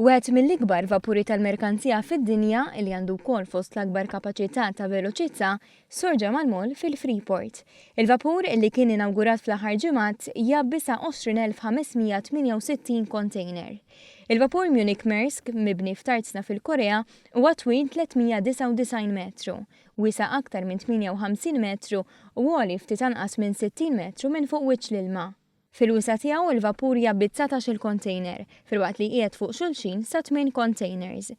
Wieħed mill-ikbar vapuri tal-merkanzija fid-dinja li għandu wkoll fost l-akbar kapaċità ta' veloċità sorġa mal-moll fil-Port. Il-vapur li kien inawgurat fl-aħħar ġimgħat jabbisa 20,568 container. Il-vapur Munich Maersk mibni f'Tarzna fil-Korea huwa twil 399 metru, wiesa aktar minn 58 metru u għoli ftit anqas minn 60 metru minn fuq wiċċ l-ilma. Fil-wisa tiegħu il-vapur jabbit 19 il-container, filwaqt li qiegħed fuq xulxin sa 8 containers.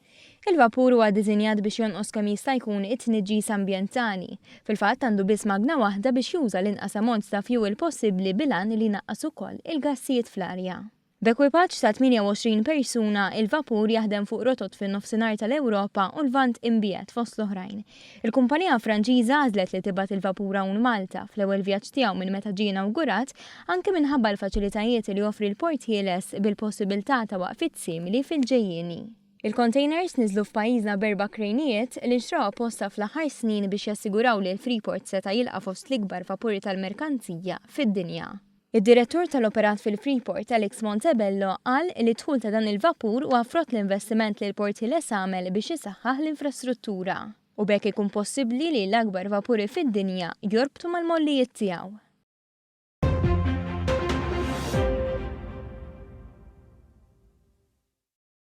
Il-vapur huwa ddiżinjat biex jonqos kemm jista' jkun it-tniġġis ambjentali. Fil-fatt għandu biss magna waħda biex juża l-inqas ammont ta' fuel possibbli bilan li naqqas ukoll il-gassijiet fl-arja. B'ekwipaġġ ta' 28 persuna, il-vapur jaħdem fuq rotot fin-nofsinhar tal-Ewropa u l-vant imbiegħed fost l-oħrajn. Il-kumpanija Franċiża għażlet li tibgħat il-vapur hawn Malta fl-ewwel vjaġġ tiegħu minn meta ġie inawgurat anke minħabba l-faċilitajiet li joffri l-Port Ħieles bil-possibilità ta' waqfiet simili fil-ġejjieni. Il-containers niżlu f'pajjiżna b'4 krejnijiet li xtraw apposta fl-aħħar snin biex jassiguraw li l-Port seta' jilqa' fost l-ikbar vapuri tal-merkanzija fid-dinja. Id-direttur tal-operat fil-Port Alex Montebello qal li dħul ta' dan il-vapur huwa frott l-investiment li l-Port Ħieles għamel biex isaħħaħ l-infrastruttura u bekk ikun possibbli li l-akbar vapuri fid-dinja jorbtu mal-mollijiet tiegħu.